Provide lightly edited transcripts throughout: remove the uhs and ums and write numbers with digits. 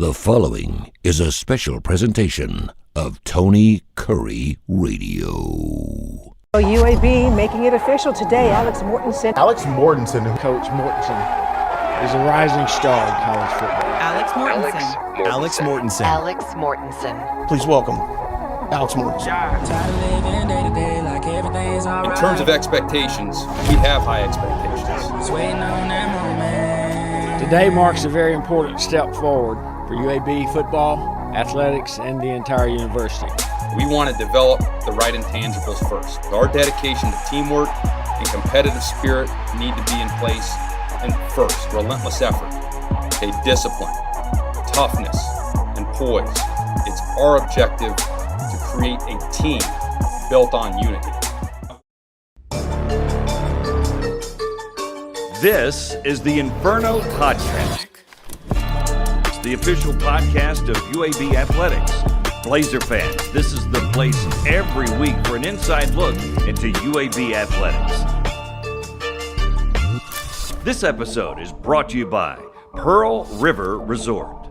The following is a special presentation of Tony Kurre Radio. UAB making it official today. Alex Mortensen. Coach Mortensen is a rising star in college football. Alex Mortensen. Alex Mortensen. Please welcome Alex Mortensen. In terms of expectations, we have high expectations. Today marks a very important step forward for UAB football, athletics, and the entire university. We want to develop the right intangibles first. Our dedication to teamwork and competitive spirit need to be in place. And first, relentless effort, discipline, toughness, and poise. It's our objective to create a team built on unity. This is the Inferno Podcast. It's the official podcast of UAB Athletics. Blazer fans, this is the place every week for an inside look into UAB Athletics. This episode is brought to you by Pearl River Resort.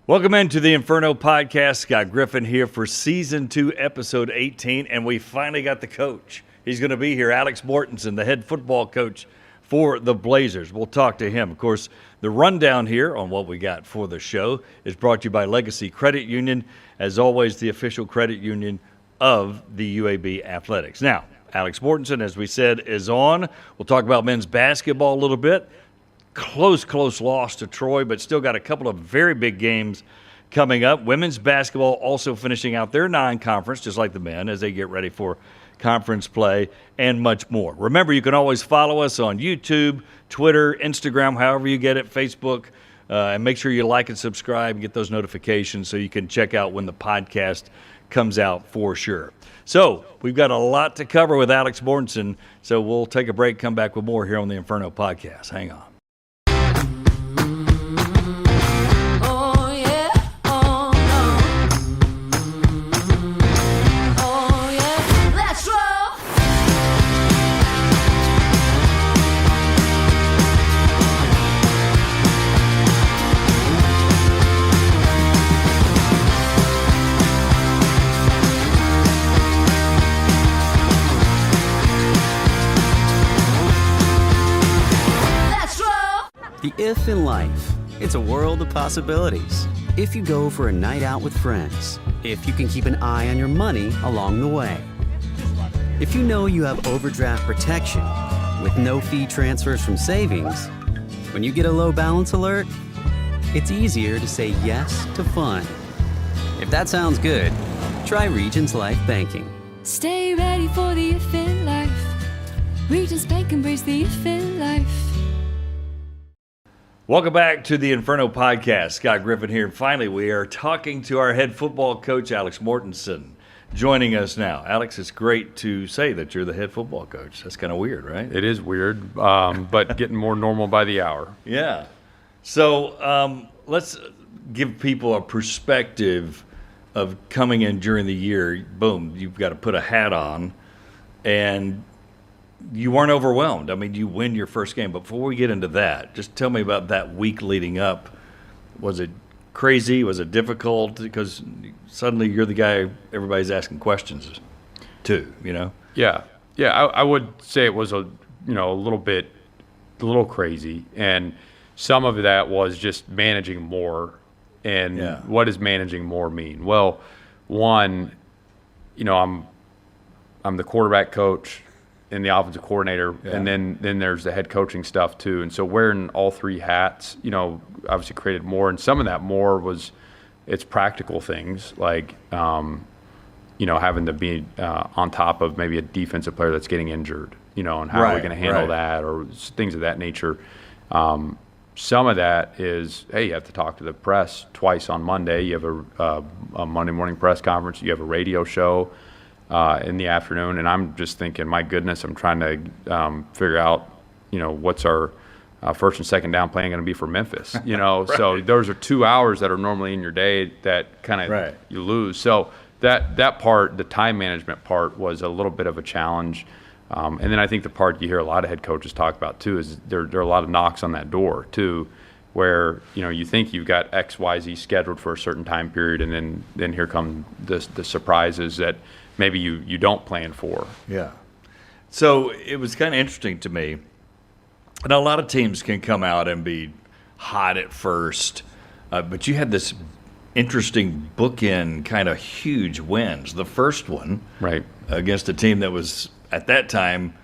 Welcome into the Inferno Podcast. Scott Griffin here for Season 2, Episode 18, and we finally got the coach. He's going to be here, Alex Mortensen, the head football coach for the Blazers. We'll talk to him. Of course, the rundown here on what we got for the show is brought to you by Legacy Credit Union, as always, the official credit union of the UAB Athletics. Now, Alex Mortensen, as we said, is on. We'll talk about men's basketball a little bit. Close loss to Troy, but still got a couple of very big games coming up. Women's basketball also finishing out their non-conference, just like the men, as they get ready for conference play, and much more. Remember, you can always follow us on YouTube, Twitter, Instagram, however you get it, Facebook, and make sure you like and subscribe and get those notifications so you can check out when the podcast comes out for sure. So we've got a lot to cover with Alex Mortensen, so we'll take a break, come back with more here on the Inferno Podcast. Hang on. The if in life, it's a world of possibilities. If you go for a night out with friends, if you can keep an eye on your money along the way, if you know you have overdraft protection with no fee transfers from savings, when you get a low balance alert, it's easier to say yes to fun. If that sounds good, try Regions Life Banking. Stay ready for the if in life. Regions Bank, embrace the if in life. Welcome back to the Inferno Podcast. Scott Griffin here. Finally, we are talking to our head football coach, Alex Mortensen, joining us now. Alex, it's great to say that you're the head football coach. That's kind of weird, right? It is weird, but getting more normal by the hour. Yeah. So let's give people a perspective of coming in during the year. Boom, you've got to put a hat on, and you weren't overwhelmed. I mean, you win your first game. But before we get into that, just tell me about that week leading up. Was it crazy? Was it difficult? Because suddenly you're the guy everybody's asking questions to, you know? Yeah. I would say it was a little crazy, and some of that was just managing more. And What does managing more mean? Well, one, I'm the quarterback coach and the offensive coordinator, and then there's the head coaching stuff too. And so wearing all three hats, obviously created more. And some of that more was it's practical things like, having to be on top of maybe a defensive player that's getting injured, and how are we going to handle that, or things of that nature. Some of that is, hey, you have to talk to the press twice on Monday. You have a Monday morning press conference. You have a radio show in the afternoon, and I'm just thinking, my goodness, I'm trying to figure out, what's our first and second down plan going to be for Memphis, So those are 2 hours that are normally in your day that kind of you lose. So that part, the time management part, was a little bit of a challenge. And then I think the part you hear a lot of head coaches talk about too is there are a lot of knocks on that door too, where you think you've got X, Y, Z scheduled for a certain time period, and then here come the surprises that maybe you don't plan for. Yeah. So it was kind of interesting to me. And a lot of teams can come out and be hot at first, but you had this interesting bookend kind of huge wins. The first one, right, against a team that was at that time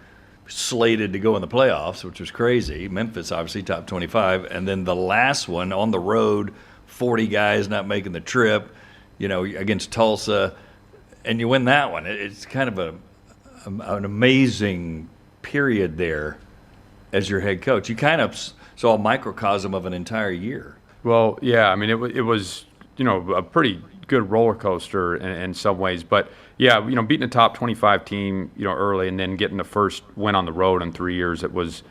slated to go in the playoffs, which was crazy. Memphis, obviously, top 25. And then the last one on the road, 40 guys not making the trip, against Tulsa, and you win that one. It's kind of an amazing period there as your head coach. You kind of saw a microcosm of an entire year. Well, yeah, I mean, it was, a pretty good roller coaster in some ways. But, yeah, beating a top 25 team, early and then getting the first win on the road in 3 years, it was,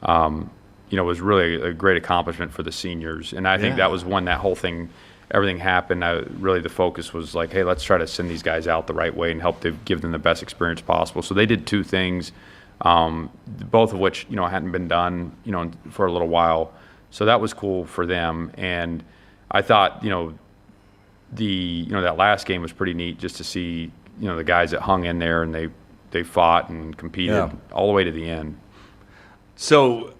was really a great accomplishment for the seniors. And I think that was when that whole thing, everything happened. Really the focus was like, hey, let's try to send these guys out the right way and help to give them the best experience possible. So they did two things, both of which, hadn't been done, for a little while. So that was cool for them. And I thought, that last game was pretty neat just to see, the guys that hung in there and they fought and competed all the way to the end. So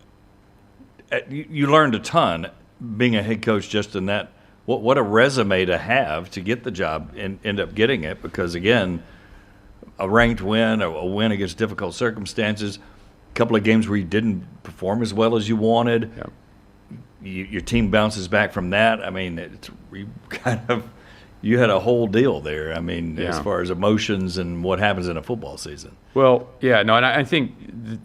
you learned a ton being a head coach just in that. What a resume to have to get the job and end up getting it, because, again, a ranked win, a win against difficult circumstances, a couple of games where you didn't perform as well as you wanted. Yeah. Your team bounces back from that. I mean, you had a whole deal there. I mean, as far as emotions and what happens in a football season. Well, yeah, no, and I think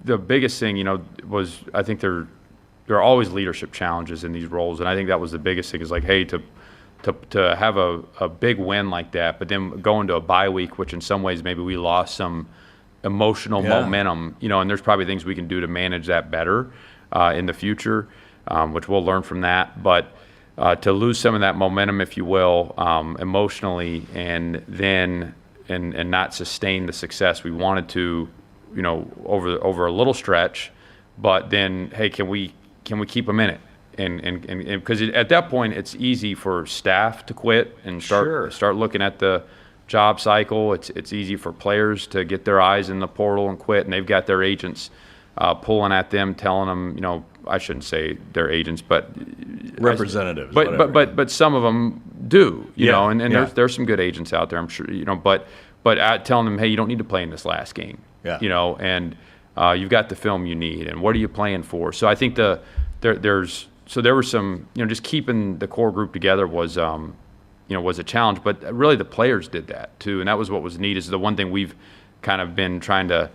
the biggest thing, was I think there are always leadership challenges in these roles, and I think that was the biggest thing is like, hey, to have a big win like that, but then go into a bye week, which in some ways maybe we lost some emotional momentum, and there's probably things we can do to manage that better in the future, which we'll learn from that. But to lose some of that momentum, if you will, emotionally, and then and not sustain the success we wanted to, over a little stretch, but then, hey, can we keep them in it? And because at that point it's easy for staff to quit and start looking at the job cycle. It's easy for players to get their eyes in the portal and quit, and they've got their agents pulling at them, telling them, I shouldn't say their agents, but representatives. But some of them do, and there's some good agents out there, I'm sure, but telling them, hey, you don't need to play in this last game, and you've got the film you need, and what are you playing for? So I think there were some, just keeping the core group together was a challenge, but really the players did that too, and that was what was neat. Is the one thing we've kind of been trying to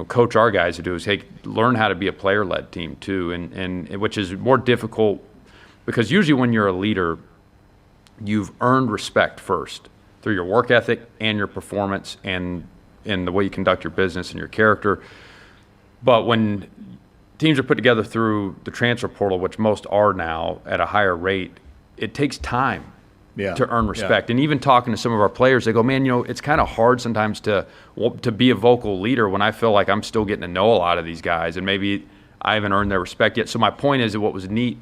coach our guys to do is, hey, learn how to be a player-led team too, and which is more difficult because usually when you're a leader, you've earned respect first through your work ethic and your performance and the way you conduct your business and your character. But when teams are put together through the transfer portal, which most are now at a higher rate, it takes time to earn respect. And even talking to some of our players, they go, man, it's kind of hard sometimes to be a vocal leader when I feel like I'm still getting to know a lot of these guys and maybe I haven't earned their respect yet. So my point is that what was neat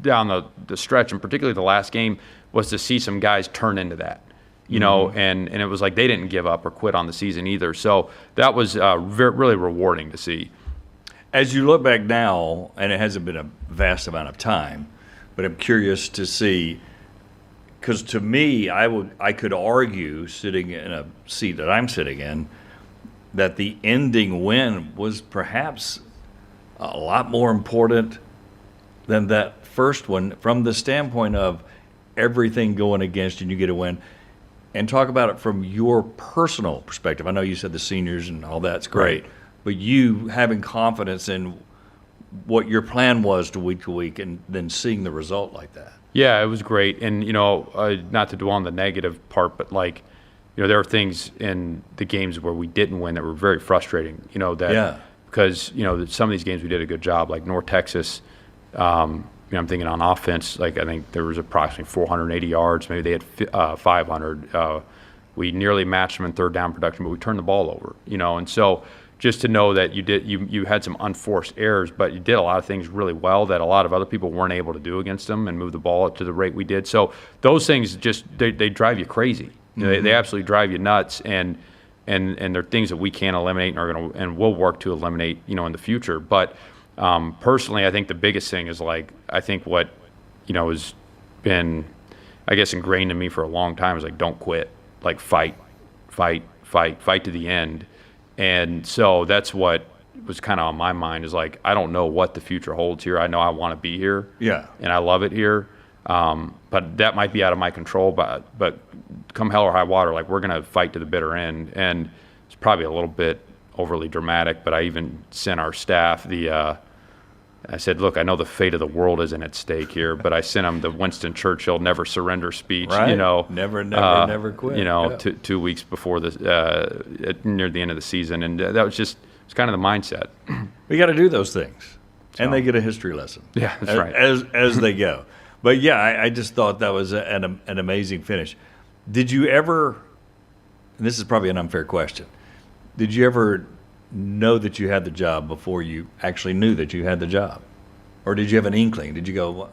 down the stretch, and particularly the last game, was to see some guys turn into that. And it was like they didn't give up or quit on the season either. So that was really rewarding to see. As you look back now, and it hasn't been a vast amount of time, but I'm curious to see, because to me, I could argue, sitting in a seat that I'm sitting in, that the ending win was perhaps a lot more important than that first one from the standpoint of everything going against you and you get a win. And talk about it from your personal perspective. I know you said the seniors and all that's great. Right. But you having confidence in what your plan was to week and then seeing the result like that. Yeah, it was great. And, not to dwell on the negative part, but there are things in the games where we didn't win that were very frustrating, because, some of these games we did a good job, like North Texas, I'm thinking on offense, I think there was approximately 480 yards. Maybe they had 500. We nearly matched them in third down production, but we turned the ball over, and so, just to know that you had some unforced errors, but you did a lot of things really well that a lot of other people weren't able to do against them and move the ball up to the rate we did. So those things just they drive you crazy. They absolutely drive you nuts, and they're things that we can't eliminate and we'll work to eliminate, in the future. But personally, I think the biggest thing is I think what has been, I guess, ingrained in me for a long time is don't quit, fight to the end. And so that's what was kind of on my mind is I don't know what the future holds here. I know I want to be here. Yeah. And I love it here. But that might be out of my control, but come hell or high water, we're going to fight to the bitter end. And it's probably a little bit overly dramatic, but I even sent our staff I said, look, I know the fate of the world isn't at stake here, but I sent them the Winston Churchill never surrender speech, right. Never quit. 2 weeks before near the end of the season. And that was it's kind of the mindset. We got to do those things. And they get a history lesson. Yeah, that's right. As they go. But yeah, I just thought that was an amazing finish. Did you ever, and this is probably an unfair question, did you ever know that you had the job before you actually knew that you had the job? Or did you have an inkling? Did you go, well,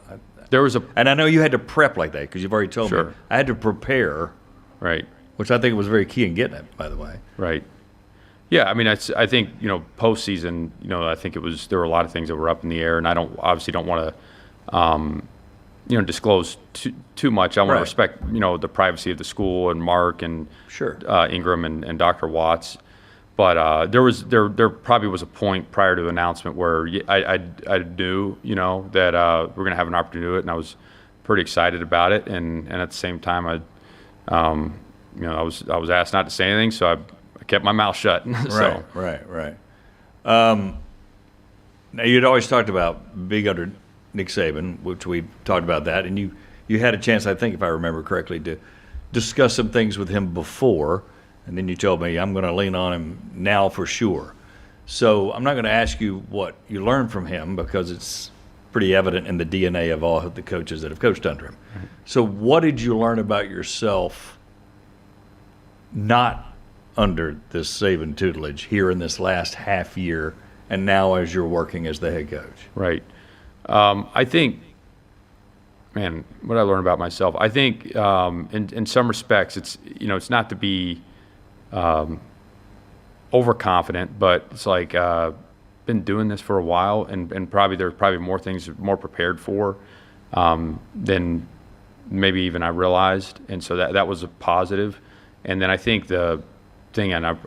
there was and I know you had to prep like that because you've already told Sure. me. I had to prepare. Right. Which I think was very key in getting it, by the way. Right. Yeah, I mean, I think, postseason, I think there were a lot of things that were up in the air, and I obviously don't want to, disclose too much. I want to respect, the privacy of the school and Mark and Sure. Ingram and Dr. Watts. But there probably was a point prior to the announcement where I knew, that we're going to have an opportunity to do it, and I was pretty excited about it. And at the same time, I was asked not to say anything, so I kept my mouth shut. So. Right. Now, you'd always talked about being under Nick Saban, which we talked about that, and you had a chance, I think, if I remember correctly, to discuss some things with him before. And then you told me, I'm going to lean on him now for sure. So I'm not going to ask you what you learned from him because it's pretty evident in the DNA of all of the coaches that have coached under him. Right. So what did you learn about yourself not under this Saban tutelage here in this last half year and now as you're working as the head coach? Right. I think, man, what I learned about myself, I think in some respects it's not to be overconfident, but it's been doing this for a while, and there's probably more things more prepared for than maybe even I realized, and so that was a positive. And then I think the thing, and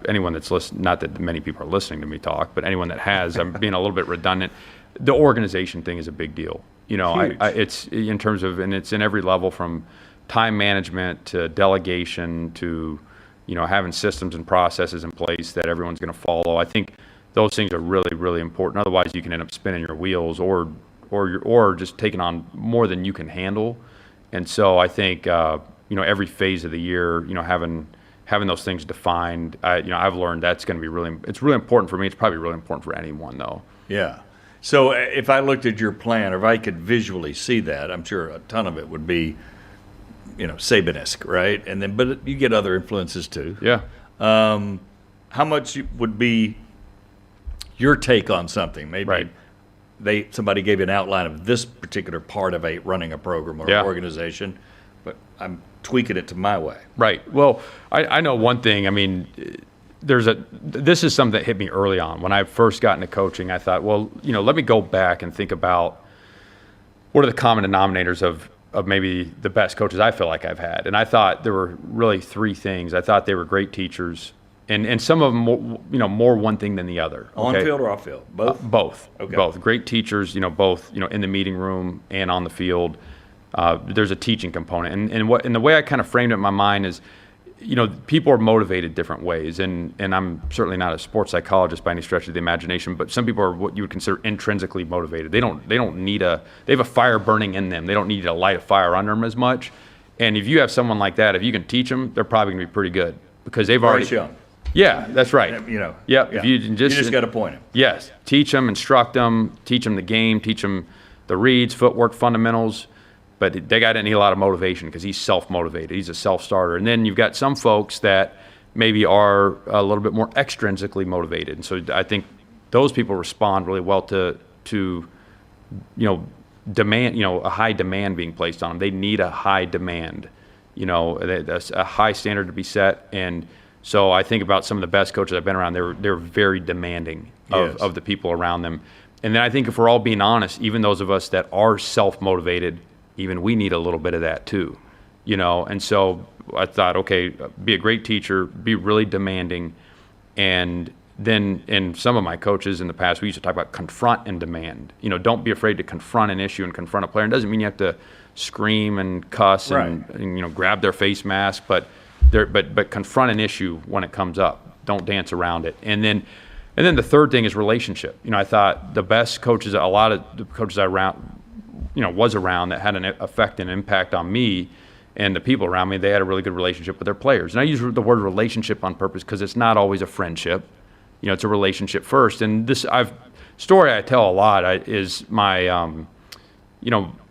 anyone that's listening, not that many people are listening to me talk, but anyone that has, I'm being a little bit redundant. The organization thing is a big deal. It's in terms of, and it's in every level from time management to delegation to having systems and processes in place that everyone's going to follow. I think those things are really, really important. Otherwise, you can end up spinning your wheels or just taking on more than you can handle. And so I think every phase of the year, having those things defined, I've learned that's going to be it's really important for me. It's probably really important for anyone, though. Yeah. So if I looked at your plan, or if I could visually see that, I'm sure a ton of it would be Saban-esque, right? And then, but you get other influences too. Yeah. How much would be your take on something? Maybe somebody gave you an outline of this particular part of running a program or an organization, but I'm tweaking it to my way. Right. Well, I know one thing. I mean, this is something that hit me early on. When I first got into coaching, I thought, well, let me go back and think about what are the common denominators of maybe the best coaches I feel like I've had. And I thought there were really three things. I thought they were great teachers, and some of them, more one thing than the other. Okay? On field or off field? Both? Both. Okay. Both. Great teachers, both, in the meeting room and on the field. There's a teaching component. And the way I kind of framed it in my mind is, people are motivated different ways. And I'm certainly not a sports psychologist by any stretch of the imagination, but some people are what you would consider intrinsically motivated. They don't need they have a fire burning in them. They don't need to light a fire under them as much. And if you have someone like that, if you can teach them, they're probably going to be pretty good because they've already young. Yeah, that's right. Yeah. If you just got to point them. Yes. Teach them, instruct them, teach them the game, teach them the reads, footwork, fundamentals. But they got to need a lot of motivation because he's self-motivated. He's a self-starter. And then you've got some folks that maybe are a little bit more extrinsically motivated. And so I think those people respond really well to demand, a high demand being placed on them. They need a high demand, a high standard to be set. And so I think about some of the best coaches I've been around. They're very demanding of the people around them. And then I think if we're all being honest, even those of us that are self-motivated, even we need a little bit of that too, And so I thought, okay, be a great teacher, be really demanding. And then in some of my coaches in the past, we used to talk about confront and demand. Don't be afraid to confront an issue and confront a player. It doesn't mean you have to scream and cuss and grab their face mask, but confront an issue when it comes up. Don't dance around it. And then the third thing is relationship. I thought the best coaches, a lot of the coaches was around that had an effect and impact on me and the people around me, they had a really good relationship with their players. And I use the word relationship on purpose because it's not always a friendship. It's a relationship first. And this story I tell a lot is my,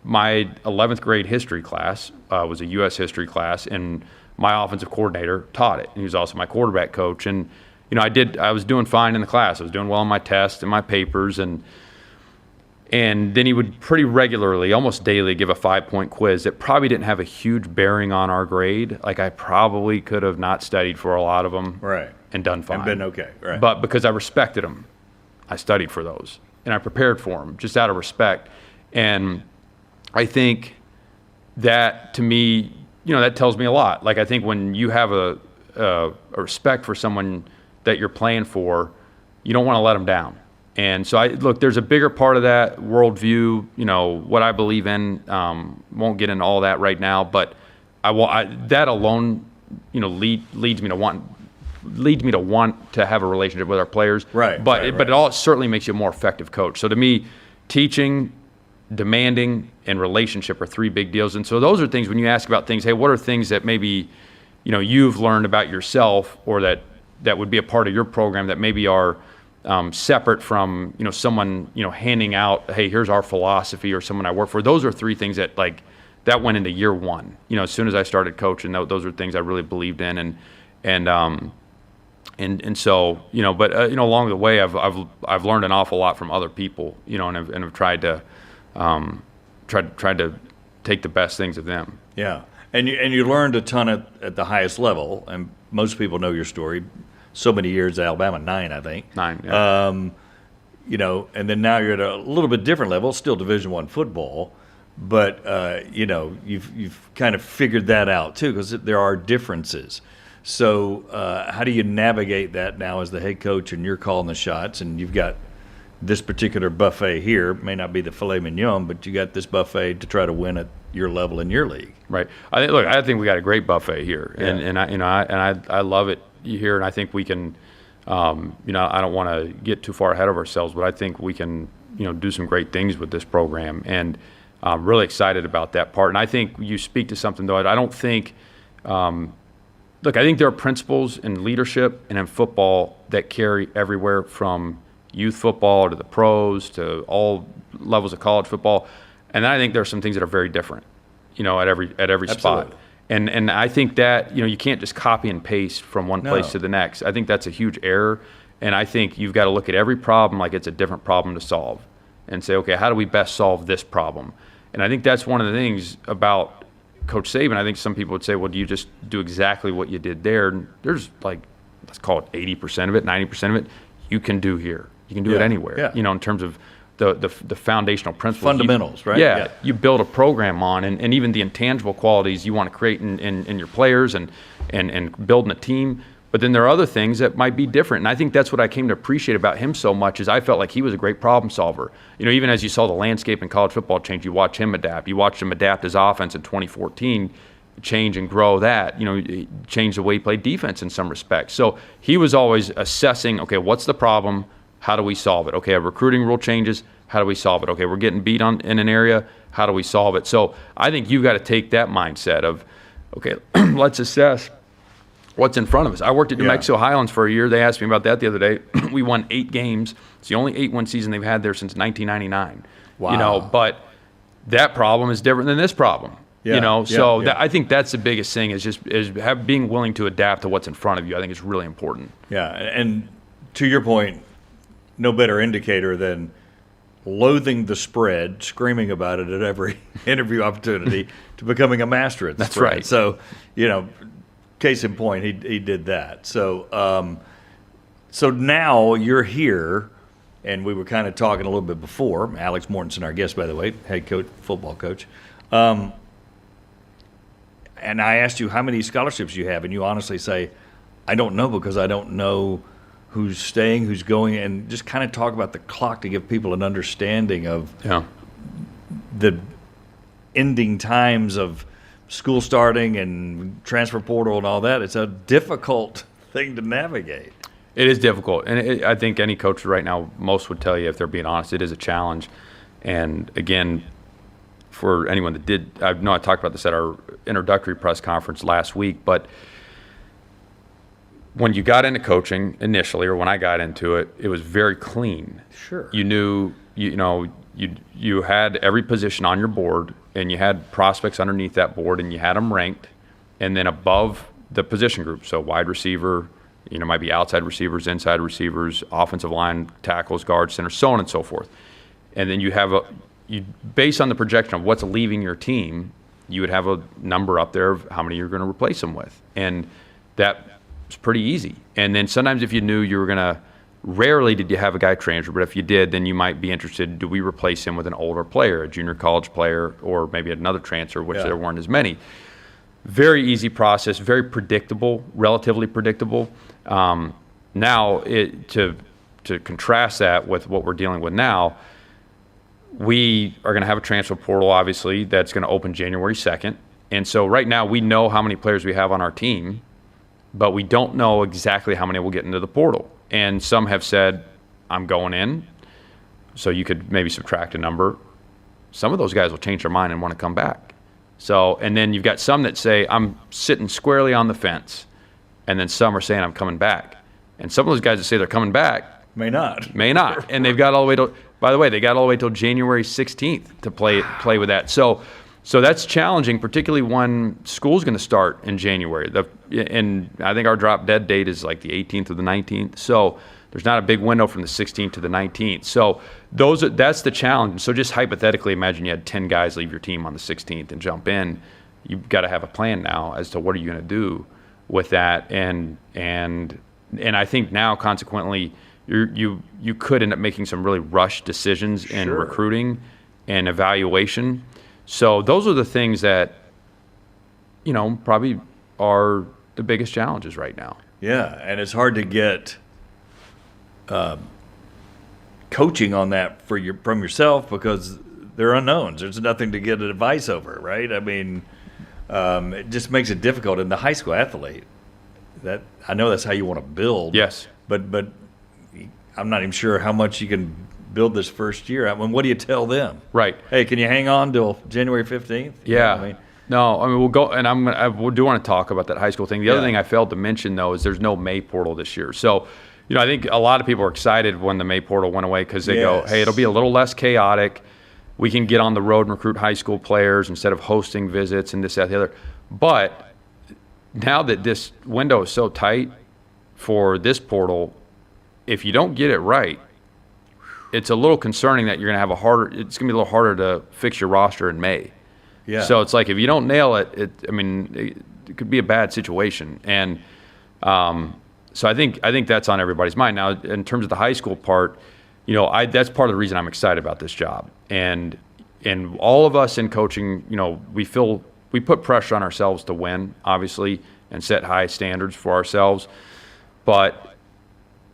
my 11th grade history class was a U.S. history class, and my offensive coordinator taught it. And he was also my quarterback coach. And I was doing fine in the class. I was doing well on my tests and my papers, and then he would pretty regularly, almost daily, give a 5-point quiz that probably didn't have a huge bearing on our grade. Like I probably could have not studied for a lot of them, and done fine, and been okay, right? But because I respected him, I studied for those, and I prepared for them just out of respect. And I think that to me, that tells me a lot. Like I think when you have a respect for someone that you're playing for, you don't want to let them down. And so there's a bigger part of that worldview, what I believe in. Won't get into all that right now, but that alone, leads me to want to have a relationship with our players. Right. But it certainly makes you a more effective coach. So to me, teaching, demanding, and relationship are three big deals. And so those are things when you ask about things, hey, what are things that maybe, you've learned about yourself or that would be a part of your program that maybe are separate from someone handing out, hey, here's our philosophy, or someone I work for. Those are three things that that went into year one. As soon as I started coaching, those are things I really believed in, and so but along the way I've learned an awful lot from other people, and have tried to take the best things of them. Yeah, and you learned a ton at the highest level, and most people know your story. So many years at Alabama, 9, I think. 9, yeah. And then now you're at a little bit different level, still Division I football, but you've kind of figured that out too, because there are differences. So how do you navigate that now as the head coach, and you're calling the shots, and you've got this particular buffet here? It may not be the filet mignon, but you got this buffet to try to win at your level in your league. Right. I think we got a great buffet here, and I love it here, and I think we can. I don't want to get too far ahead of ourselves, but I think we can, do some great things with this program, and I'm really excited about that part. And I think you speak to something though. I don't think. Look, I think there are principles in leadership and in football that carry everywhere from youth football to the pros to all levels of college football, and then I think there are some things that are very different, at every spot. And I think that you can't just copy and paste from one place to the next. I think that's a huge error, and I think you've got to look at every problem like it's a different problem to solve, and say, okay, how do we best solve this problem? And I think that's one of the things about Coach Saban. I think some people would say, well, do you just do exactly what you did there? And there's let's call it 80% of it, 90% of it, you can do here. You can do it anywhere. Yeah. In terms of the foundational principles. Fundamentals, right? Yeah. You build a program on, and even the intangible qualities you want to create in your players and building a team. But then there are other things that might be different. And I think that's what I came to appreciate about him so much, is I felt like he was a great problem solver. Even as you saw the landscape in college football change, you watch him adapt. You watched him adapt his offense in 2014, change and grow that, change the way he played defense in some respects. So he was always assessing, okay, what's the problem? How do we solve it? Okay, a recruiting rule changes. How do we solve it? Okay, we're getting beat in an area. How do we solve it? So I think you've got to take that mindset of, okay, let's assess what's in front of us. I worked at New Mexico Highlands for a year. They asked me about that the other day. We won 8 games. It's the only 8-win season they've had there since 1999. Wow. But that problem is different than this problem. you know, so I think that's the biggest thing is being willing to adapt to what's in front of you. I think is really important. Yeah, and to your point, no better indicator than loathing the spread, screaming about it at every interview opportunity, to becoming a master at the That's spread. right. So, you know, case in point, he did that. So, so now you're here, and we were kind of talking a little bit before. Alex Mortensen, our guest, by the way, head coach, football coach. And I asked you how many scholarships you have, and you honestly say, I don't know because I don't know who's staying, who's going, and just kind of talk about the clock to give people an understanding of the ending times of school starting and transfer portal and all that. It's a difficult thing to navigate. It is difficult, and I think any coach right now, most would tell you, if they're being honest, it is a challenge. And again, for anyone that did, I know I talked about this at our introductory press conference last week, but when you got into coaching initially, or when I got into it, it was very clean. Sure. You knew, you had every position on your board, and you had prospects underneath that board, and you had them ranked, and then above the position group, so wide receiver, might be outside receivers, inside receivers, offensive line, tackles, guards, centers, so on and so forth. And then based on the projection of what's leaving your team, you would have a number up there of how many you're going to replace them with. And that was pretty easy. And then sometimes if you knew you were going to, rarely did you have a guy transfer, but if you did, then you might be interested, do we replace him with an older player, a junior college player, or maybe another transfer, which there weren't as many. Very easy process, very predictable, relatively predictable. Now, to contrast that with what we're dealing with now, we are going to have a transfer portal, obviously, that's going to open January 2nd. And so right now we know how many players we have on our team, but we don't know exactly how many will get into the portal. And some have said, I'm going in, so you could maybe subtract a number. Some of those guys will change their mind and want to come back. So, and then you've got some that say, I'm sitting squarely on the fence. And then some are saying, I'm coming back. And some of those guys that say they're coming back may not. And they've got all the way to, by the way, they got all the way till January 16th to play with that. So that's challenging, particularly when school's going to start in January. And I think our drop dead date is like the 18th or the 19th. So there's not a big window from the 16th to the 19th. So that's the challenge. So just hypothetically, imagine you had 10 guys leave your team on the 16th and jump in. You've got to have a plan now as to what are you going to do with that. And I think now, consequently, you could end up making some really rushed decisions in recruiting and evaluation. So those are the things that, probably are the biggest challenges right now. Yeah, and it's hard to get coaching on that from yourself because they're unknowns. There's nothing to get advice over, right? I mean, it just makes it difficult. And the high school athlete, that I know that's how you want to build. Yes. But I'm not even sure how much you can build this first year. I mean, what do you tell them? Right. Hey, can you hang on till January 15th? Yeah. We'll go, and we do want to talk about that high school thing. The other thing I failed to mention, though, is there's no May portal this year. So, I think a lot of people are excited when the May portal went away because they go, hey, it'll be a little less chaotic. We can get on the road and recruit high school players instead of hosting visits and this, that, the other. But now that this window is so tight for this portal, if you don't get it right, it's a little concerning that you're going to have it's going to be a little harder to fix your roster in May. Yeah. So it's like if you don't nail it, it could be a bad situation. And so I think that's on everybody's mind. Now, in terms of the high school part, that's part of the reason I'm excited about this job. And all of us in coaching, we put pressure on ourselves to win, obviously, and set high standards for ourselves. But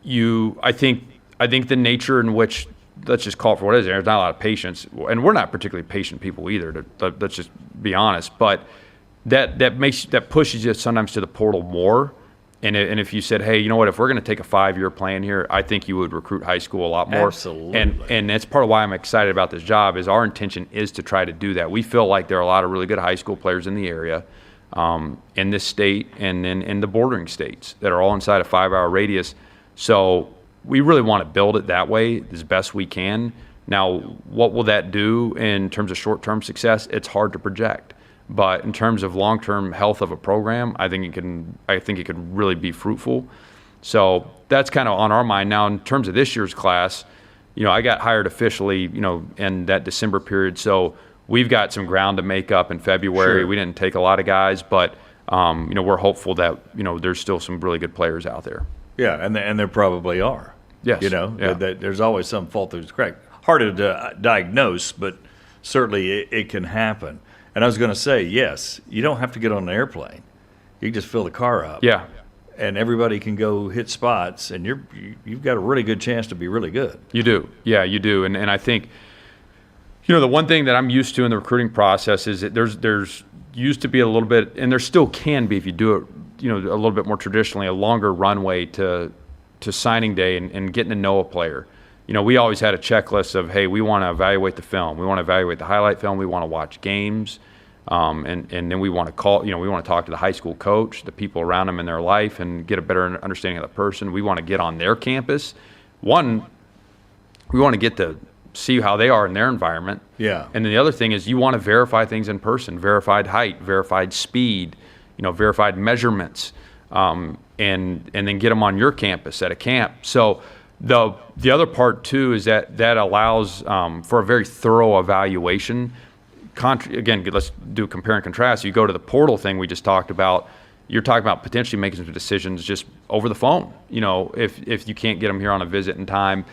I think the nature in which, let's just call it for what it is, there's not a lot of patience, and we're not particularly patient people either. Let's just be honest. But that pushes you sometimes to the portal more. And if you said, hey, you know what, if we're going to take a 5-year plan here, I think you would recruit high school a lot more. Absolutely. And that's part of why I'm excited about this job is our intention is to try to do that. We feel like there are a lot of really good high school players in the area, in this state and in the bordering states that are all inside a 5-hour radius. So we really want to build it that way as best we can. Now, what will that do in terms of short-term success? It's hard to project. But in terms of long-term health of a program, I think it could really be fruitful. So that's kind of on our mind now. In terms of this year's class, I got hired officially, in that December period. So we've got some ground to make up in February. Sure. We didn't take a lot of guys, but we're hopeful that there's still some really good players out there. Yeah, and there probably are. Yes. That there's always some fault through the crack. Hard to diagnose, but certainly it can happen. And I was going to say, yes, you don't have to get on an airplane. You can just fill the car up. Yeah. And everybody can go hit spots, and you've got a really good chance to be really good. You do. Yeah, you do. And I think, the one thing that I'm used to in the recruiting process is that there's used to be a little bit, and there still can be if you do it, a little bit more traditionally, a longer runway to signing day and getting to know a player. We always had a checklist of, hey, we want to evaluate the film. We want to evaluate the highlight film. We want to watch games. And then we want to call, we want to talk to the high school coach, the people around them in their life, and get a better understanding of the person. We want to get on their campus. One, we want to get to see how they are in their environment. Yeah. And then the other thing is you want to verify things in person, verified height, verified speed, verified measurements, and then get them on your campus at a camp. So the other part too is that allows for a very thorough evaluation. Again, let's do compare and contrast. You go to the portal thing we just talked about. You're talking about potentially making some decisions just over the phone. If you can't get them here on a visit in time,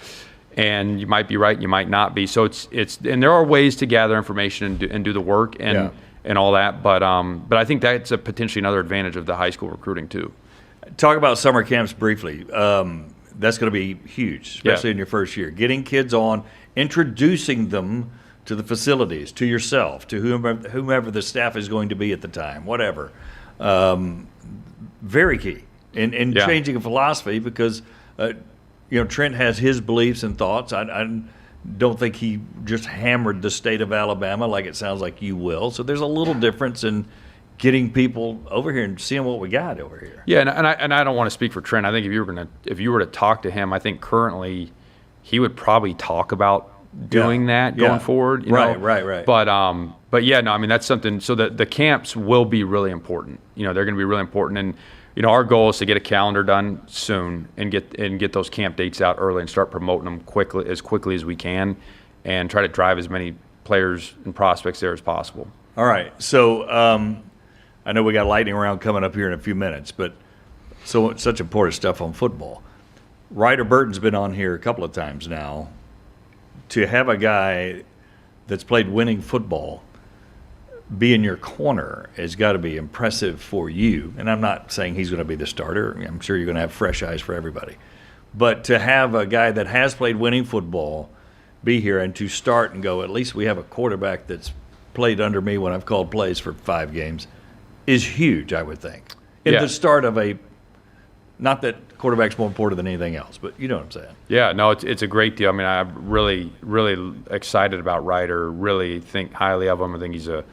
and you might be right, you might not be. So it's and there are ways to gather information and do the work and all that. But I think that's potentially another advantage of the high school recruiting too. Talk about summer camps briefly. That's going to be huge, especially in your first year. Getting kids on, introducing them to the facilities, to yourself, to whomever the staff is going to be at the time, whatever. Very key in changing a philosophy because, Trent has his beliefs and thoughts. I don't think he just hammered the state of Alabama like it sounds like you will. So there's a little difference in getting people over here and seeing what we got over here. Yeah, and I don't want to speak for Trent. I think if you were to talk to him, I think currently he would probably talk about doing that going forward. Right. But yeah, no, I mean that's something. So the camps will be really important. They're going to be really important, and our goal is to get a calendar done soon and get those camp dates out early and start promoting them as quickly as we can, and try to drive as many players and prospects there as possible. All right, so. I know we got a lightning round coming up here in a few minutes, but such important stuff on football. Ryder Burton's been on here a couple of times now. To have a guy that's played winning football be in your corner has got to be impressive for you. And I'm not saying he's going to be the starter. I'm sure you're going to have fresh eyes for everybody. But to have a guy that has played winning football be here and to start and go, at least we have a quarterback that's played under me when I've called plays for 5 games, is huge, I would think. At the start of not that quarterback's more important than anything else, but you know what I'm saying. Yeah, no, it's a great deal. I mean, I'm really, really excited about Ryder, really think highly of him. I think he's a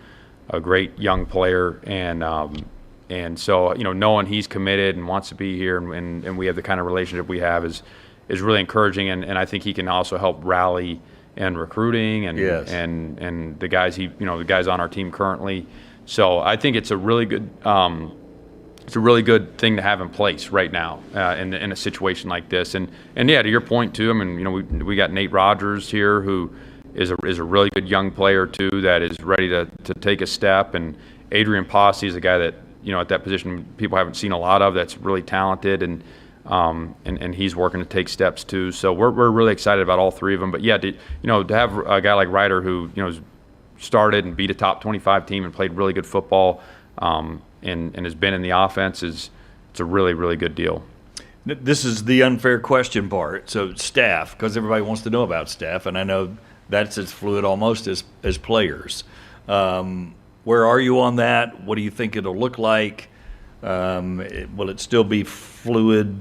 great young player, and so, knowing he's committed and wants to be here and we have the kind of relationship we have is really encouraging, and I think he can also help rally and recruiting and the guys the guys on our team currently. So I think it's a really good thing to have in place right now in a situation like this. And yeah, to your point too. I mean, we got Nate Rogers here, who is a really good young player too, that is ready to take a step. And Adrian Posse is a guy that at that position people haven't seen a lot of. That's really talented and he's working to take steps too. So we're really excited about all 3 of them. But yeah, to have a guy like Ryder who started and beat a top 25 team and played really good football and has been in the offense it's a really, really good deal. This is the unfair question part. So staff, because everybody wants to know about staff, and I know that's as fluid almost as players. Where are you on that? What do you think it'll look like? Will it still be fluid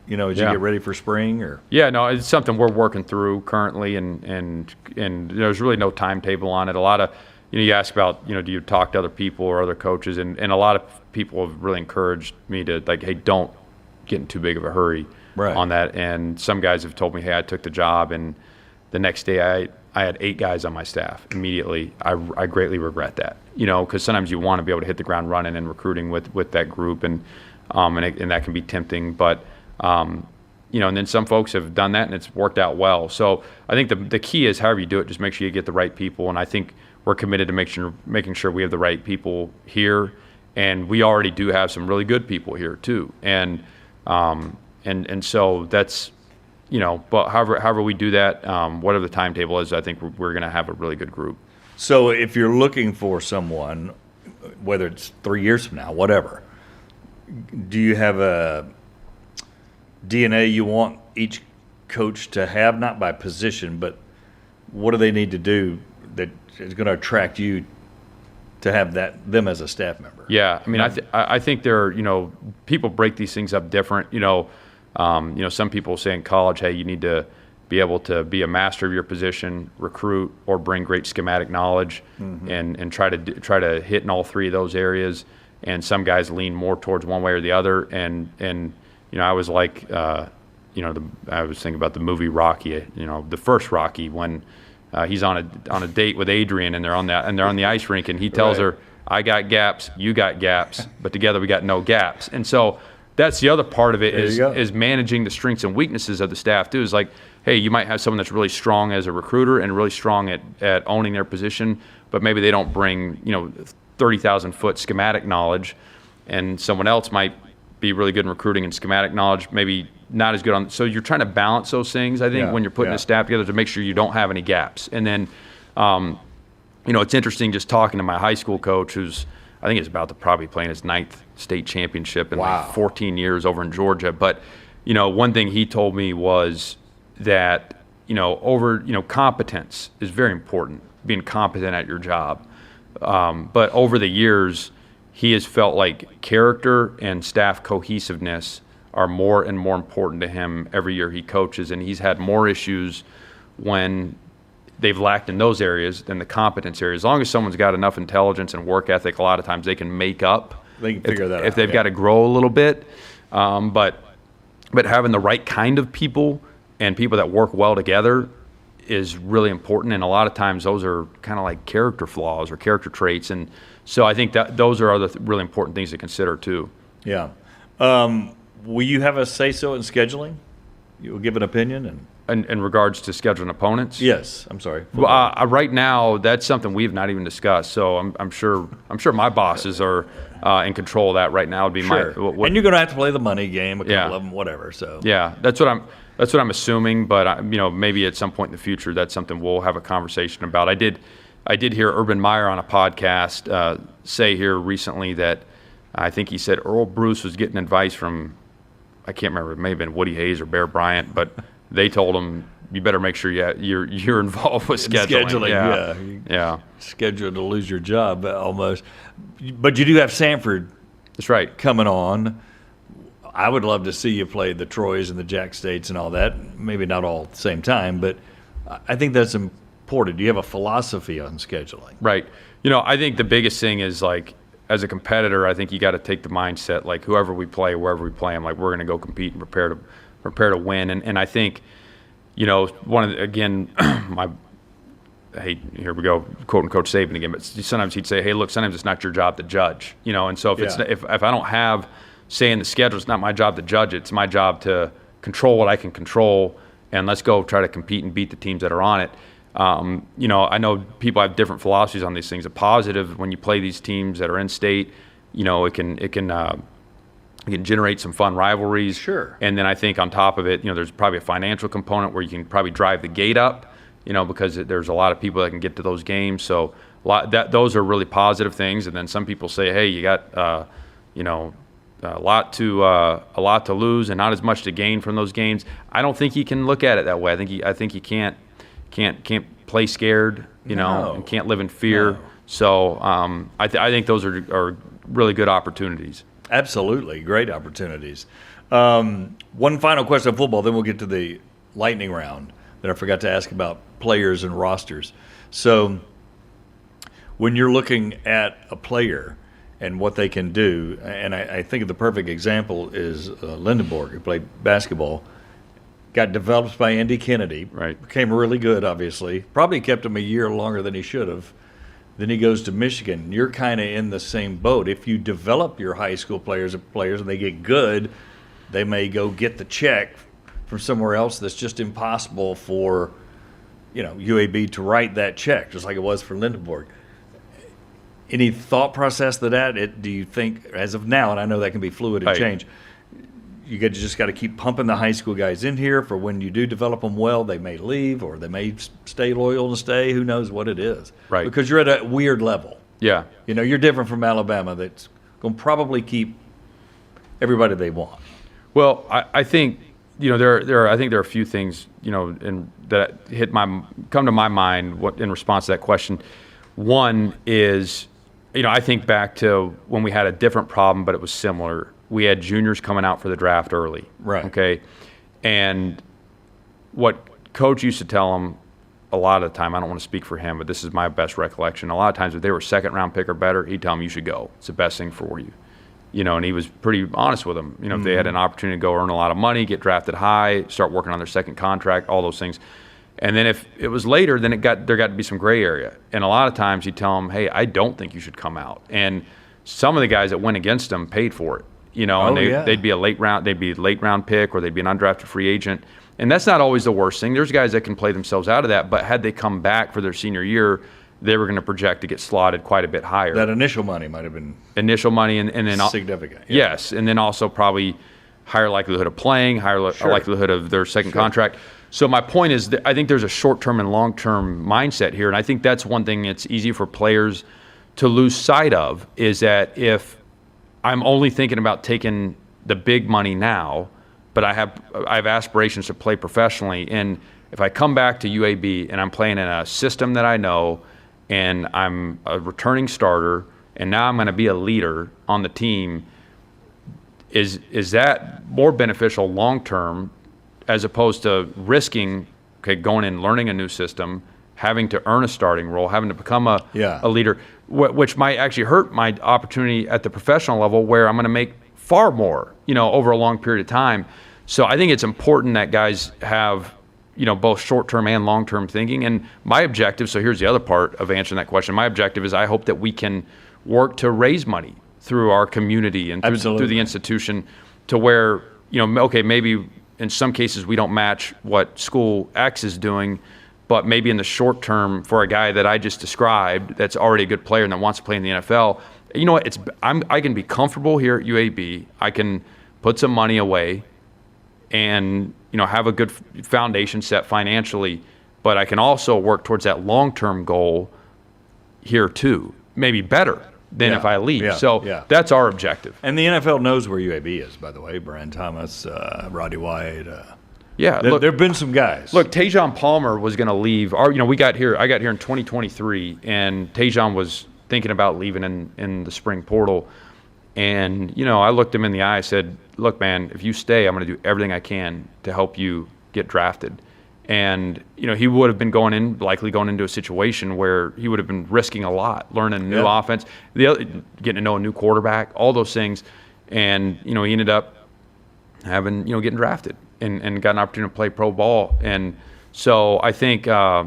as you get ready for spring? Or no, it's something we're working through currently, and there's really no timetable on it. A lot of you ask about do you talk to other people or other coaches, and a lot of people have really encouraged me to hey, don't get in too big of a hurry on that. And some guys have told me, hey, I took the job, and the next day I had 8 guys on my staff immediately. I greatly regret that, because sometimes you want to be able to hit the ground running and recruiting with that group, and that can be tempting. But and then some folks have done that and it's worked out well. So I think the key is however you do it, just make sure you get the right people. And I think we're committed to making sure we have the right people here, and we already do have some really good people here too. And so that's. But however we do that, whatever the timetable is, I think we're going to have a really good group. So if you're looking for someone, whether it's 3 years from now, whatever, do you have a DNA you want each coach to have, not by position, but what do they need to do that is going to attract you to have them as a staff member? Yeah, I mean, I think people break these things up different. Some people say in college, hey, you need to be able to be a master of your position, recruit, or bring great schematic knowledge, and try to hit in all 3 of those areas. And some guys lean more towards one way or the other. And I was like, I was thinking about the movie Rocky. The first Rocky, when he's on a date with Adrian, and they're on the ice rink, and he tells her, "I got gaps, you got gaps, but together we got no gaps." And so. That's the other part of it is managing the strengths and weaknesses of the staff too. Is like, hey, you might have someone that's really strong as a recruiter and really strong at owning their position, but maybe they don't bring 30,000-foot schematic knowledge, and someone else might be really good in recruiting and schematic knowledge, maybe not as good on. So you're trying to balance those things, I think, when you're putting a staff together to make sure you don't have any gaps. And then, it's interesting just talking to my high school coach, who's I think he's about to probably play in his 9th state championship in like 14 years over in Georgia. But, one thing he told me was that, competence is very important, being competent at your job. But over the years, he has felt like character and staff cohesiveness are more and more important to him every year he coaches. And he's had more issues when they've lacked in those areas than the competence area. As long as someone's got enough intelligence and work ethic, a lot of times they can make up. They can figure that out. If they've got to grow a little bit. But having the right kind of people and people that work well together is really important. And a lot of times those are kind of like character flaws or character traits. And so I think that those are other really important things to consider too. Yeah. Will you have a say-so in scheduling? You will give an opinion? In regards to scheduling opponents? Yes, I'm sorry. Well, right now, that's something we've not even discussed. So I'm sure my bosses are in control of that right now. Would be sure. And you're going to have to play the money game, a couple of them, whatever. So yeah, that's what I'm assuming. But maybe at some point in the future, that's something we'll have a conversation about. I did hear Urban Meyer on a podcast say here recently that I think he said Earl Bruce was getting advice from, I can't remember, it may have been Woody Hayes or Bear Bryant, but they told him, you better make sure you're involved with scheduling. Yeah. Scheduled to lose your job almost. But you do have Sanford. That's right. Coming on. I would love to see you play the Troys and the Jack States and all that. Maybe not all at the same time, but I think that's important. Do you have a philosophy on scheduling? Right. I think the biggest thing is, like, as a competitor, I think you got to take the mindset, like, whoever we play, wherever we play them, like, we're going to go compete and prepare to win. And I think, here we go, quoting Coach Saban again, but sometimes he'd say, hey, look, sometimes it's not your job to judge, and so if I don't have say in the schedule, it's not my job to judge it, it's my job to control what I can control, and let's go try to compete and beat the teams that are on it. I know people have different philosophies on these things. A positive, when you play these teams that are in state, it can generate some fun rivalries. Sure. And then I think on top of it, there's probably a financial component where you can probably drive the gate up, because there's a lot of people that can get to those games. So those are really positive things. And then some people say, hey, you got a lot to lose and not as much to gain from those games. I don't think you can look at it that way. I think you can't play scared, and can't live in fear. No. So I think those are really good opportunities. Absolutely. Great opportunities. One final question on football, then we'll get to the lightning round that I forgot to ask about players and rosters. So when you're looking at a player and what they can do, and I think the perfect example is Lindenborg, who played basketball. got developed by Andy Kennedy. Right. Became really good, obviously. Probably kept him a year longer than he should have. Then he goes to Michigan. You're kind of in the same boat. If you develop your high school players and they get good, they may go get the check from somewhere else that's just impossible for, UAB to write that check, just like it was for Lindenborg. Any thought process to that? Do you think, as of now, and I know that can be fluid and Right. change, just got to keep pumping the high school guys in here for when you do develop them well, they may leave or they may stay loyal and stay. Who knows what it is? Right. Because you're at a weird level. Yeah. You're different from Alabama that's going to probably keep everybody they want. Well, I think there are a few things that come to my mind in response to that question. One is, I think back to when we had a different problem, but it was similar. We had juniors coming out for the draft early. Right. Okay. And what Coach used to tell them a lot of the time, I don't want to speak for him, but this is my best recollection. A lot of times if they were second round pick or better, he'd tell them you should go. It's the best thing for you. And he was pretty honest with them. If they had an opportunity to go earn a lot of money, get drafted high, start working on their second contract, all those things. And then if it was later, then there got to be some gray area. And a lot of times he'd tell them, hey, I don't think you should come out. And some of the guys that went against him paid for it. They'd be a late round pick, or they'd be an undrafted free agent. And that's not always the worst thing. There's guys that can play themselves out of that, but had they come back for their senior year, they were going to project to get slotted quite a bit higher. That initial money might have been and then significant. Yeah. Yes, and then also probably higher likelihood of playing, higher likelihood of their second contract. So my point is that I think there's a short-term and long-term mindset here, and I think that's one thing that's easy for players to lose sight of, is that if I'm only thinking about taking the big money now, but I have aspirations to play professionally, and if I come back to UAB and I'm playing in a system that I know, and I'm a returning starter, and now I'm going to be a leader on the team, is that more beneficial long term, as opposed to risking going in, learning a new system, having to earn a starting role, having to become a leader, which might actually hurt my opportunity at the professional level, where I'm going to make far more, over a long period of time. So I think it's important that guys have, both short-term and long-term thinking. And my objective, so here's the other part of answering that question. My objective is I hope that we can work to raise money through our community and through the institution, to where, maybe in some cases we don't match what school X is doing, but maybe in the short term, for a guy that I just described that's already a good player and that wants to play in the NFL, you know what? I can be comfortable here at UAB. I can put some money away and have a good foundation set financially, but I can also work towards that long-term goal here too, maybe better than if I leave. That's our objective. And the NFL knows where UAB is, by the way. Brian Thomas, Roddy White. There have been some guys. Look, Tajon Palmer was going to leave. I got here in 2023, and Tajon was thinking about leaving in the spring portal. And, I looked him in the eye. I said, look, man, if you stay, I'm going to do everything I can to help you get drafted. And, he would have been likely going into a situation where he would have been risking a lot, learning a new offense, getting to know a new quarterback, all those things. And, he ended up getting drafted and got an opportunity to play pro ball. And so I think, I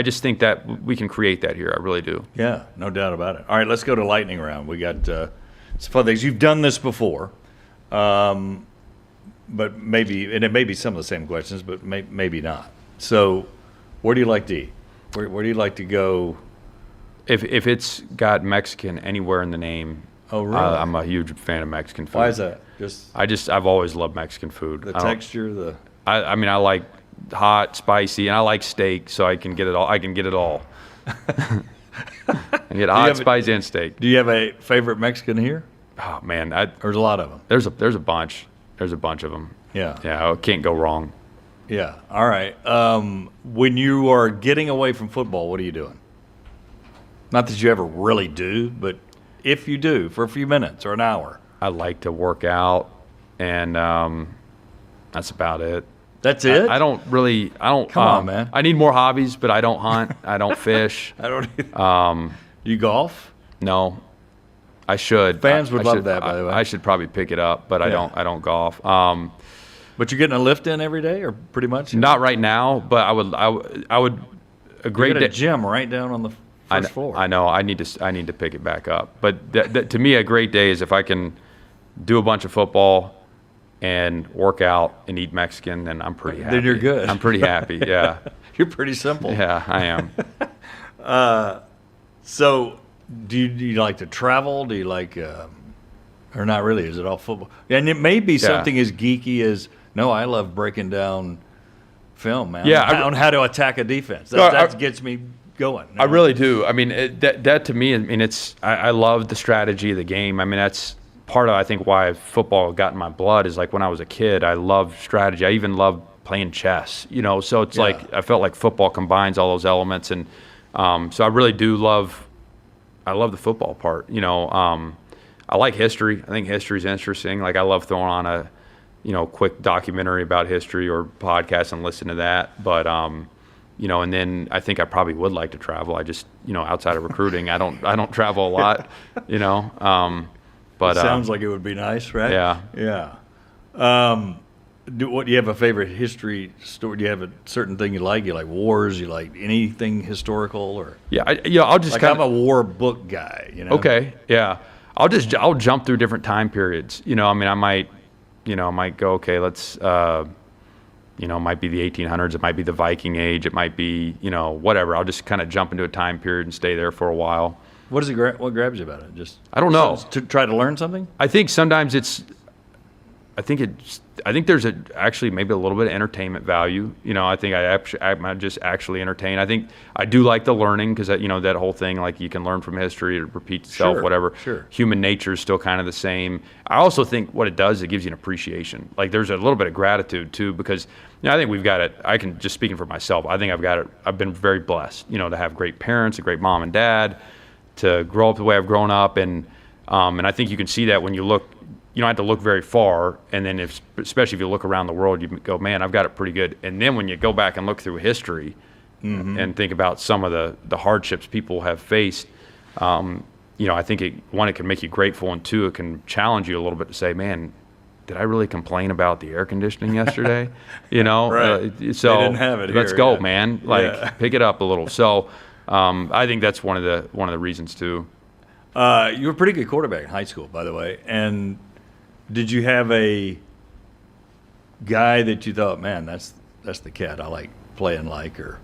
just think that we can create that here. I really do. Yeah, no doubt about it. All right, let's go to lightning round. We got some fun things. You've done this before. But maybe, and it may be some of the same questions, but maybe not. So, where do you like to eat? Where do you like to go? If it's got Mexican anywhere in the name, oh really? I'm a huge fan of Mexican food. Why is that? I've always loved Mexican food. The texture, I like hot, spicy, and I like steak, so I can get it all. I get hot, spicy, and steak. Do you have a favorite Mexican here? Oh man, there's a lot of them. There's a bunch. There's a bunch of them. Yeah. Yeah, I can't go wrong. Yeah. All right. When you are getting away from football, what are you doing? Not that you ever really do, but if you do, for a few minutes or an hour. I like to work out, and that's about it. That's it? I don't. Come on, man. I need more hobbies, but I don't hunt. I don't fish. I don't either. You golf? No. I should. Fans would love that, by the way. I should probably pick it up, but I don't golf. But you're getting a lift in every day, or pretty much? Not right now, but I would a great you got a day. gym right down on the first floor. I know. I need to pick it back up. But to me, a great day is if I can do a bunch of football and work out and eat Mexican, then I'm pretty happy. Then you're good. I'm pretty happy. Yeah. You're pretty simple. Yeah, I am. So, do you like to travel? Do you like, or not really? Is it all football? And it may be something as geeky as, no, I love breaking down film, man. Yeah, on how to attack a defense. That gets me going. I really do. I mean, that to me, I mean, I love the strategy of the game. I mean, that's part of, I think, why football got in my blood is like when I was a kid, I loved strategy. I even loved playing chess, so it's like I felt like football combines all those elements. And so I really do love the football part. I like history. I think history is interesting. Like I love throwing on a quick documentary about history or podcast and listen to that. But and then I think I probably would like to travel. I just outside of recruiting, I don't travel a lot. But it sounds like it would be nice, right? Yeah. Do you have a favorite history story? Do you have a certain thing you like? You like wars? You like anything historical? Or yeah, I'll just I'm a war book guy. Okay, yeah. I'll jump through different time periods. I mean, I might go, okay, let's it might be the 1800s, it might be the Viking Age, it might be whatever. I'll just kind of jump into a time period and stay there for a while. What grabs you about it? Just I don't know. To try to learn something? I think sometimes I think there's actually maybe a little bit of entertainment value. I think I'm just actually entertained. I think I do like the learning because that whole thing, like you can learn from history, it repeats itself, whatever. Sure. Human nature is still kind of the same. I also think what it does, it gives you an appreciation. Like there's a little bit of gratitude too, because I think we've got it. I can just speaking for myself. I think I've got it. I've been very blessed, to have great parents, a great mom and dad, to grow up the way I've grown up, and I think you can see that when you look. You don't have to look very far, and then especially if you look around the world, you go, man, I've got it pretty good. And then when you go back and look through history and think about some of the hardships people have faced, I think it can make you grateful, and two, it can challenge you a little bit to say, man, did I really complain about the air conditioning yesterday? Right. So they didn't have it let's here, go, man. Pick it up a little. So I think that's one of the reasons too. You were a pretty good quarterback in high school, by the way, and did you have a guy that you thought, man, that's the cat I like playing like? Or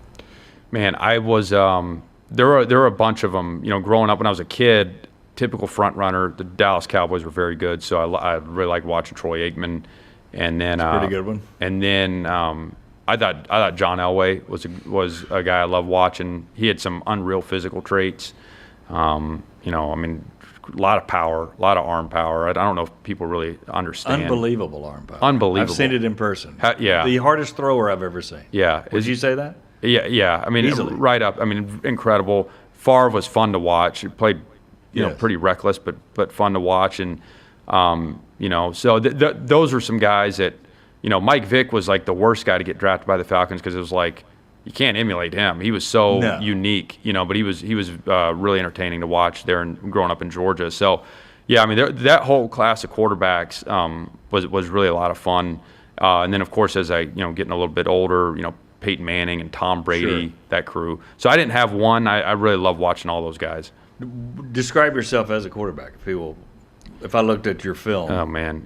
man, I was there were a bunch of them. Growing up when I was a kid, typical front runner. The Dallas Cowboys were very good, so I really liked watching Troy Aikman. And then that's a pretty good one. And then I thought John Elway was a guy I loved watching. He had some unreal physical traits. A lot of power, a lot of arm power. I don't know if people really understand. Unbelievable arm power. Unbelievable. I've seen it in person. Yeah. The hardest thrower I've ever seen. Yeah. Would you say that? Yeah. I mean, easily. Right up. I mean, incredible. Favre was fun to watch. He played, pretty reckless, but fun to watch. And, so those were some guys that, Mike Vick was like the worst guy to get drafted by the Falcons because it was like, you can't emulate him. He was so unique, but he was really entertaining to watch there and growing up in Georgia. So, yeah, I mean, that whole class of quarterbacks was really a lot of fun. And then, of course, as I getting a little bit older, Peyton Manning and Tom Brady, that crew. So I didn't have one. I really love watching all those guys. Describe yourself as a quarterback, if I looked at your film. Oh, man.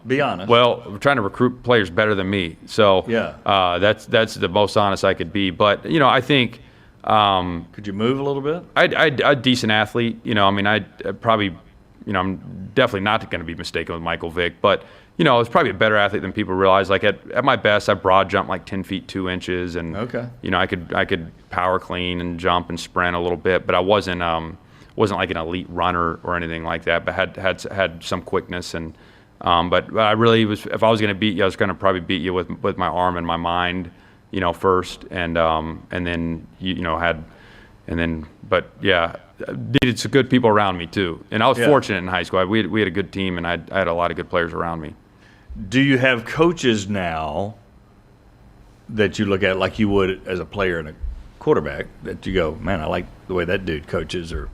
Be honest. Well, we're trying to recruit players better than me. So that's the most honest I could be. But, I think could you move a little bit? I'm a decent athlete. I'd probably, I'm definitely not going to be mistaken with Michael Vick. But, I was probably a better athlete than people realize. Like at my best, I broad jumped like 10 feet 2 inches. And, I could power clean and jump and sprint a little bit. But I wasn't like an elite runner or anything like that, but had some quickness. And but I really was. If I was going to beat you, I was going to probably beat you with my arm and my mind, first, and then But yeah, needed some good people around me too, and I was fortunate in high school. We had a good team, and I had a lot of good players around me. Do you have coaches now that you look at like you would as a player and a quarterback that you go, man, I like the way that dude coaches? Or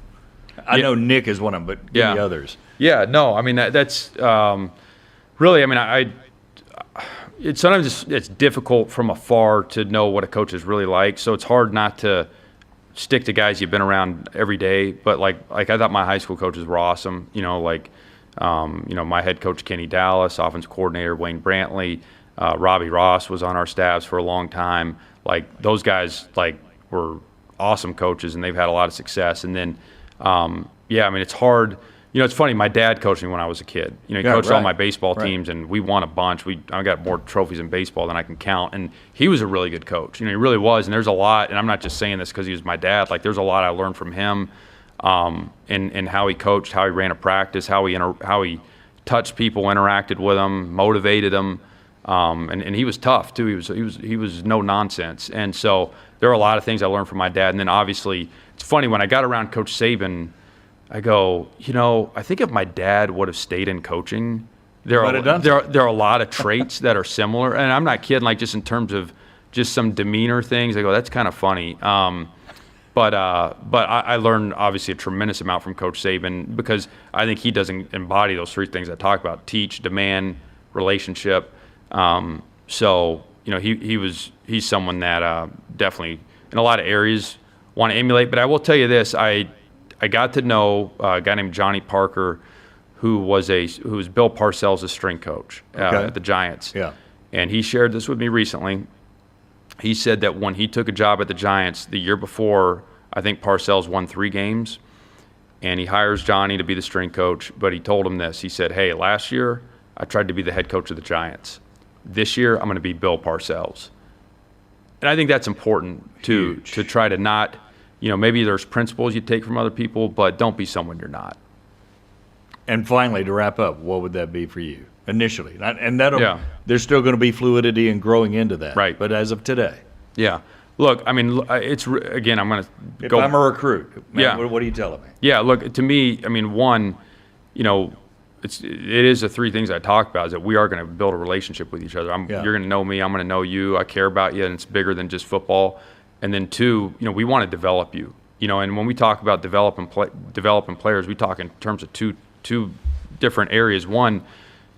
I know Nick is one of them, but give me others. Yeah, no, I mean that's really. I mean, sometimes it's difficult from afar to know what a coach is really like. So it's hard not to stick to guys you've been around every day. But like I thought my high school coaches were awesome. My head coach Kenny Dallas, offensive coordinator Wayne Brantley, Robbie Ross was on our staffs for a long time. Like those guys were awesome coaches, and they've had a lot of success. And then it's hard. It's funny. My dad coached me when I was a kid. He coached all my baseball teams, and we won a bunch. I got more trophies in baseball than I can count. And he was a really good coach. He really was. And there's a lot. And I'm not just saying this because he was my dad. Like there's a lot I learned from him, and how he coached, how he ran a practice, how he touched people, interacted with them, motivated them. And he was tough too. He was no nonsense. And so there are a lot of things I learned from my dad. And then obviously it's funny when I got around Coach Saban. I go, I think if my dad would have stayed in coaching, there are a lot of traits that are similar. And I'm not kidding, like just in terms of just some demeanor things. I go, that's kind of funny. But I learned obviously a tremendous amount from Coach Saban because I think he doesn't embody those three things I talked about: teach, demand, relationship. He's someone that definitely in a lot of areas want to emulate. But I will tell you this, I got to know a guy named Johnny Parker, who was Bill Parcells' strength coach at the Giants. Yeah. And he shared this with me recently. He said that when he took a job at the Giants the year before, I think Parcells won 3 games, and he hires Johnny to be the strength coach. But he told him this. He said, "Hey, last year I tried to be the head coach of the Giants. This year I'm going to be Bill Parcells." And I think that's important to try to not. Maybe there's principles you take from other people, but don't be someone you're not. And finally, to wrap up, what would that be for you initially? There's still going to be fluidity and growing into that. Right. But as of today. Yeah. Look, I'm going to If I'm a recruit, what are you telling me? Yeah, look, to me, one, it is the 3 things I talked about, is that we are going to build a relationship with each other. You're going to know me, I'm going to know you, I care about you, and it's bigger than just football. And then 2, we want to develop you. And when we talk about developing players, we talk in terms of two different areas. One,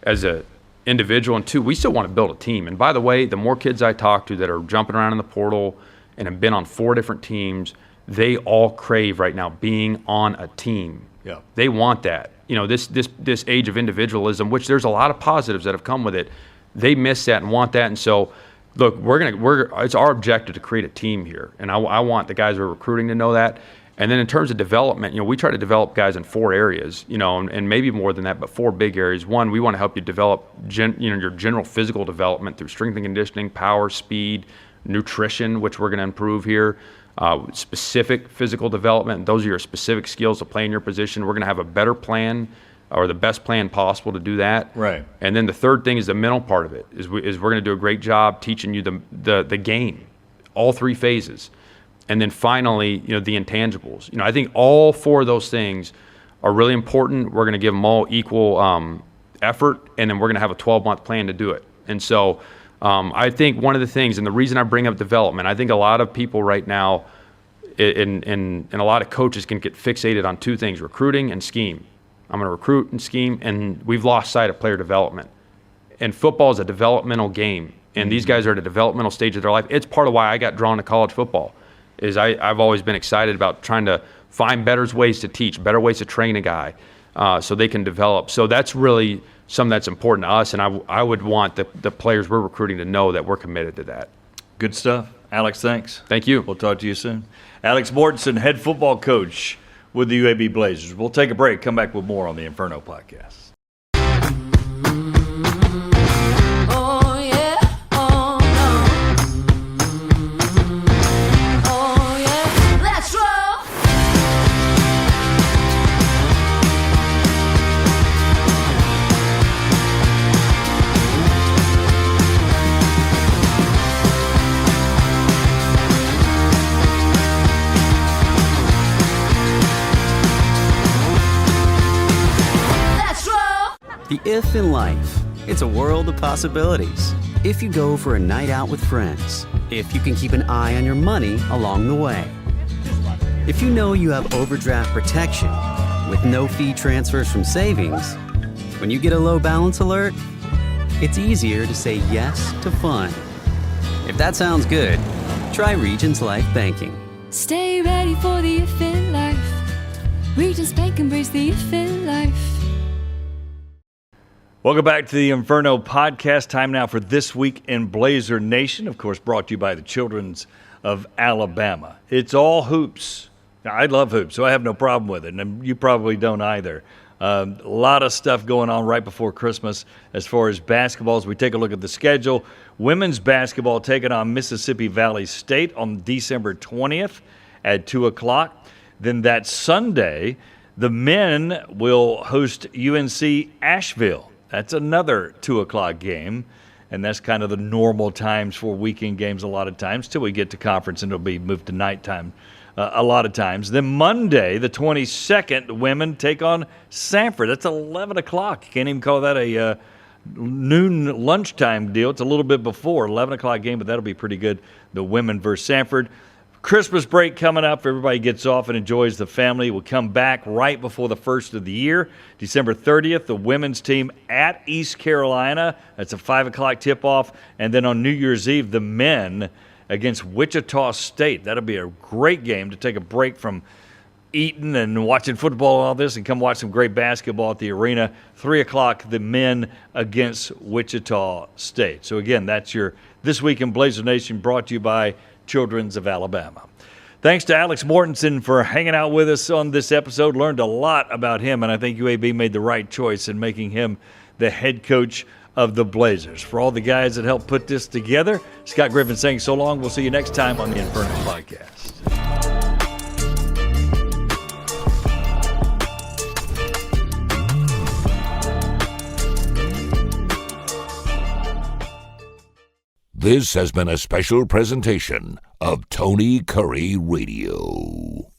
as an individual, and 2, we still want to build a team. And by the way, the more kids I talk to that are jumping around in the portal and have been on 4 different teams, they all crave right now being on a team. Yeah. They want that. This age of individualism, which there's a lot of positives that have come with it, they miss that and want that. And so, look, it's our objective to create a team here, and I want the guys we're recruiting to know that. And then in terms of development, we try to develop guys in 4 areas, and maybe more than that, but 4 big areas. One, we want to help you develop, your general physical development through strength and conditioning, power, speed, nutrition, which we're going to improve here. Specific physical development. Those are your specific skills to play in your position. We're going to have a better plan, or the best plan possible to do that. Right. And then the third thing is the mental part of it. Is we're going to do a great job teaching you the game, all 3 phases. And then finally, the intangibles. I think all 4 of those things are really important. We're going to give them all equal effort, and then we're going to have a 12-month plan to do it. And so I think one of the things, and the reason I bring up development, I think a lot of people right now and a lot of coaches can get fixated on 2 things: recruiting and scheme. I'm going to recruit and scheme, and we've lost sight of player development. And football is a developmental game, and these guys are at a developmental stage of their life. It's part of why I got drawn to college football. I've always been excited about trying to find better ways to teach, better ways to train a guy, so they can develop. So that's really something that's important to us, and I would want the players we're recruiting to know that we're committed to that. Good stuff. Alex, thanks. Thank you. We'll talk to you soon. Alex Mortensen, head football coach with the UAB Blazers. We'll take a break, come back with more on the Inferno podcast. The if in life, it's a world of possibilities. If you go for a night out with friends, if you can keep an eye on your money along the way, if you know you have overdraft protection with no fee transfers from savings, when you get a low balance alert, it's easier to say yes to fun. If that sounds good, try Regions Life Banking. Stay ready for the if in life. Regions Bank, embrace the if in life. Welcome back to the Inferno podcast. Time now for This Week in Blazer Nation, of course, brought to you by the Children's of Alabama. It's all hoops. Now, I love hoops, so I have no problem with it, and you probably don't either. A lot of stuff going on right before Christmas as far as basketball. As we take a look at the schedule, women's basketball taking on Mississippi Valley State on December 20th at 2 o'clock. Then that Sunday, the men will host UNC Asheville. That's another 2 o'clock game, and that's kind of the normal times for weekend games a lot of times till we get to conference, and it'll be moved to nighttime a lot of times. Then Monday, the 22nd, the women take on Sanford. That's 11 o'clock. You can't even call that a noon lunchtime deal. It's a little bit before, 11 o'clock game, but that'll be pretty good, the women versus Sanford. Christmas break coming up. Everybody gets off and enjoys the family. We'll come back right before the first of the year. December 30th, the women's team at East Carolina. That's a 5 o'clock tip-off. And then on New Year's Eve, the men against Wichita State. That'll be a great game to take a break from eating and watching football and all this and come watch some great basketball at the arena. 3 o'clock, the men against Wichita State. So, again, that's your This Week in Blazer Nation, brought to you by Children's of Alabama. Thanks to Alex Mortensen for hanging out with us on this episode. Learned a lot about him, and I think UAB made the right choice in making him the head coach of the Blazers. For all the guys that helped put this together, Scott Griffin saying so long. We'll see you next time on the Inferno Podcast. This has been a special presentation of Tony Curry Radio.